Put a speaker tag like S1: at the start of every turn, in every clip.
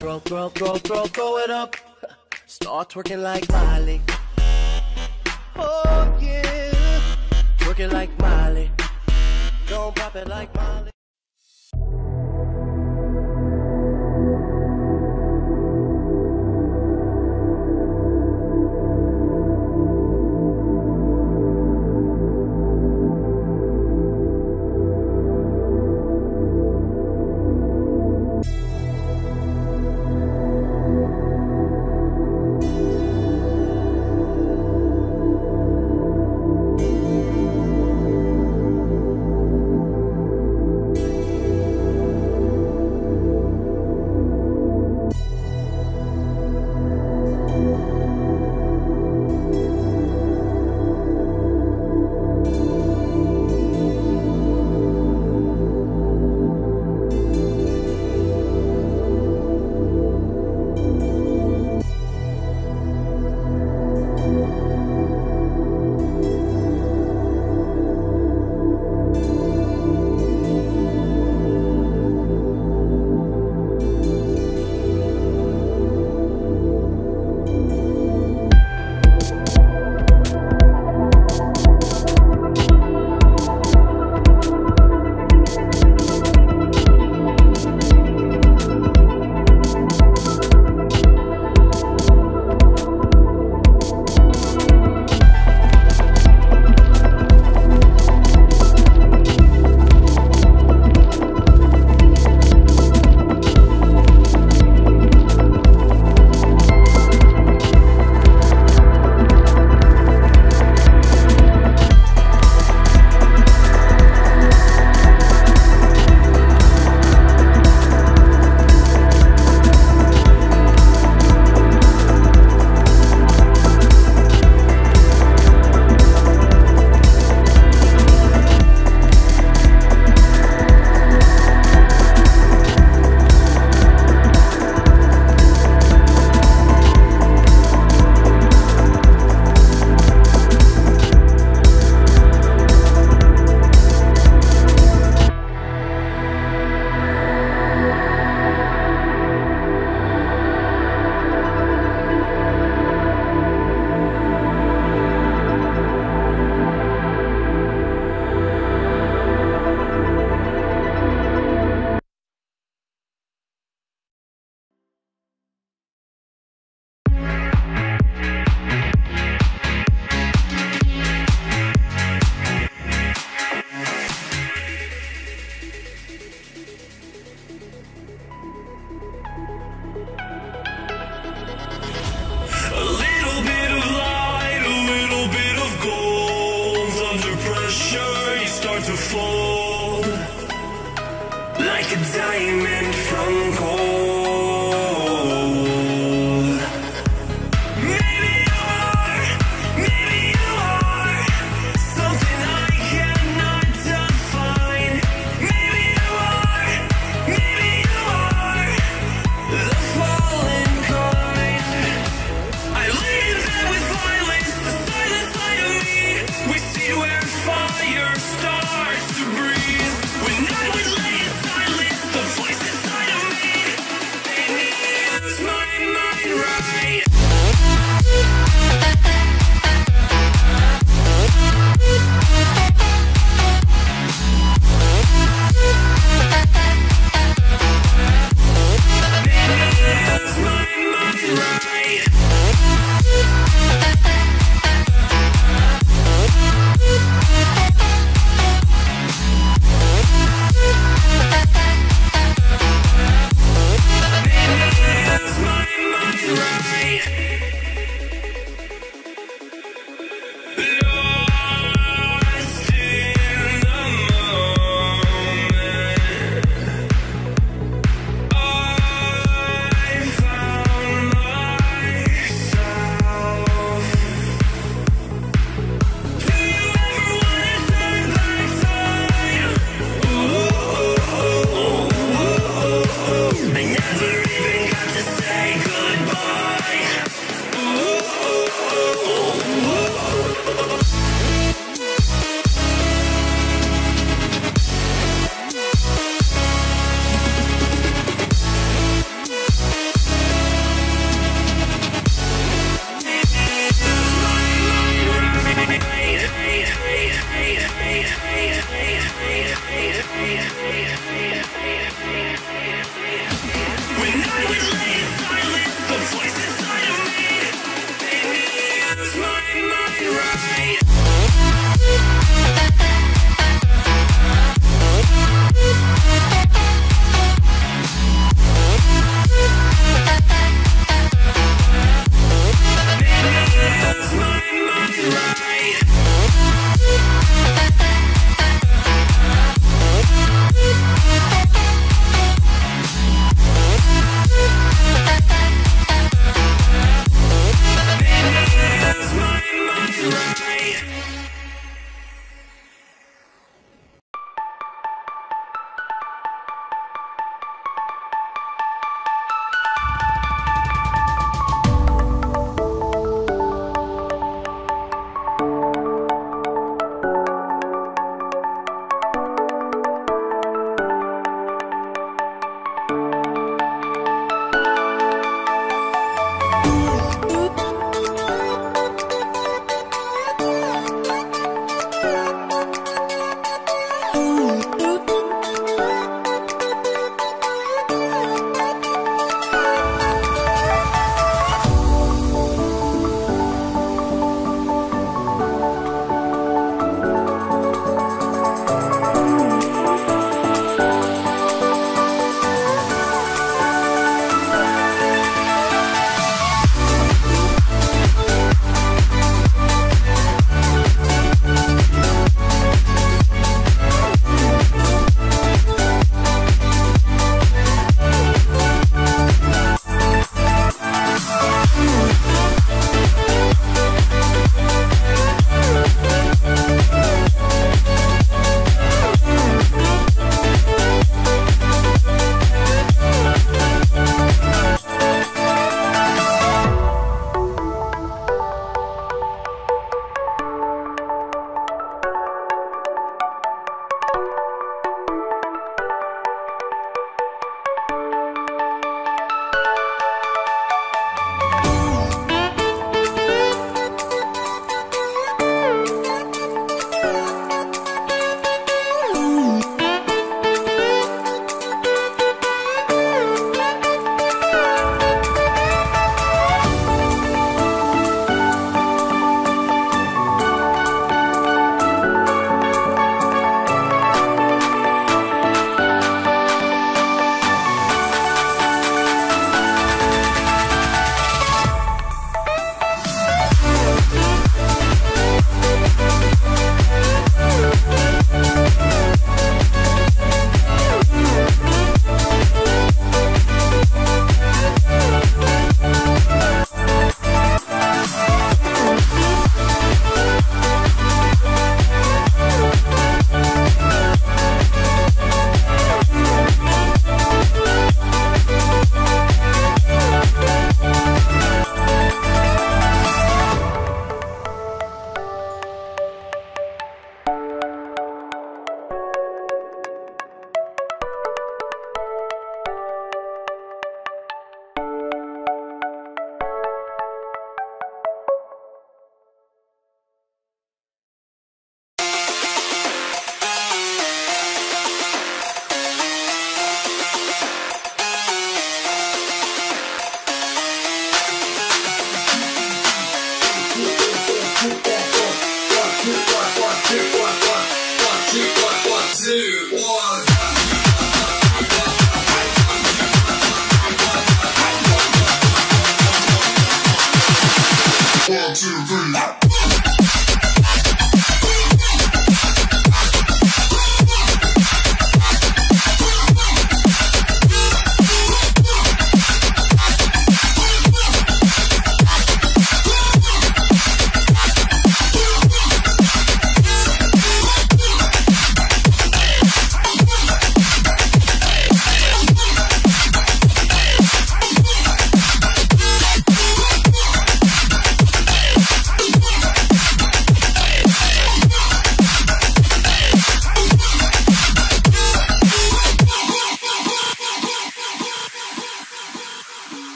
S1: Throw it up. Start twerking like Miley. Oh yeah, twerking like Miley. Don't pop it like Miley.
S2: Like a diamond from gold. Maybe you are something I cannot define. Maybe you are the fallen kind. I lay in bed with violence, the silent side of me. We see where fire starts to breathe. When night would lay in silence, the voice inside of me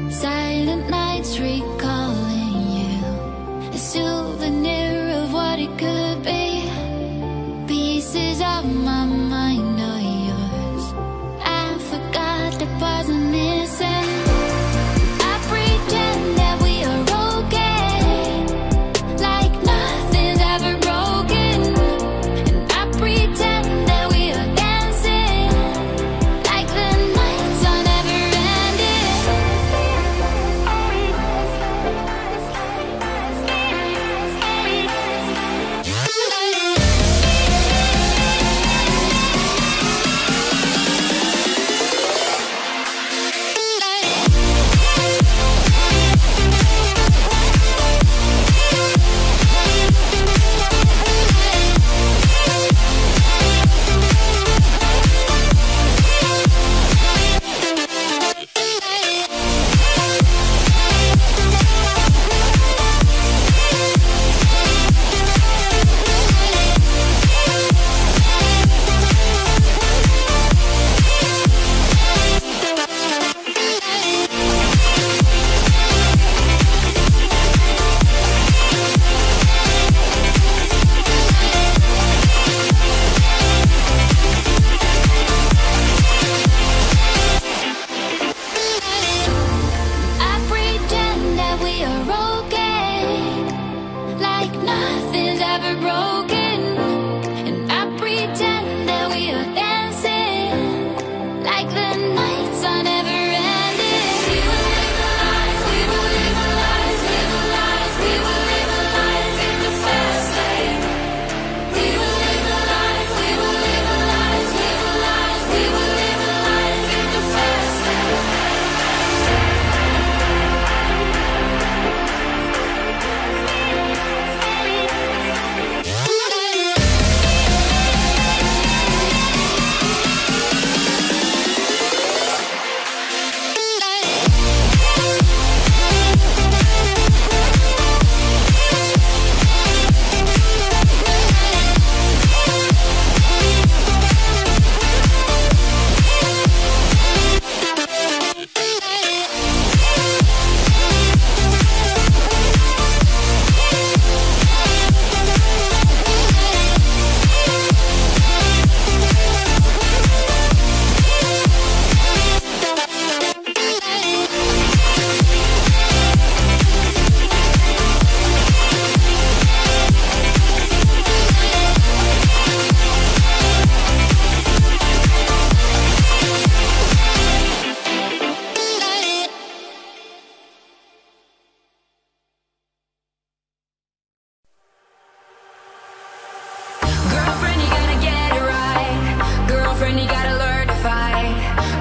S3: Silent nights recalling you, a souvenir of what it could be. Pieces of my mind are yours. I forgot the parts I'm missing. I pretend that we are okay, like nothing's ever broken. And I pretend that we are dancing, like the nights are never ending. I pretend that we are okay, like nothing's ever broken. And I pretend that we are dancing, like the nights are never ending. We will live our lives, we will live our lives, live our lives, we will live our lives in the fast lane. We will live our lives, we will live our lives, live our lives, we will live our lives in the fast lane. Girlfriend, you gotta get it right. Girlfriend, you gotta learn to fight.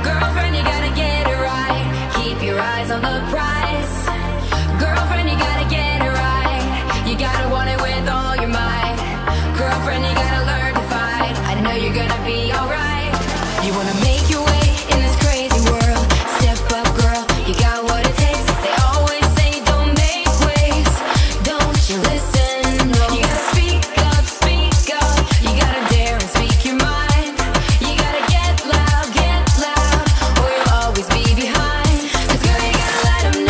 S3: Girlfriend, you gotta get it right. Keep your eyes on the prize. Girlfriend, you gotta get it right. You gotta want it with all your might. Girlfriend, you gotta learn to fight. I know you're gonna be alright. You wanna make your way in this crazy world. Step up, girl, you got what it takes. They always say don't make waves. Don't you listen? No. You gotta speak up, speak up. You gotta dare and speak your mind. You gotta get loud, or you'll always be behind. 'Cause girl, you gotta let 'em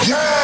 S4: Yeah!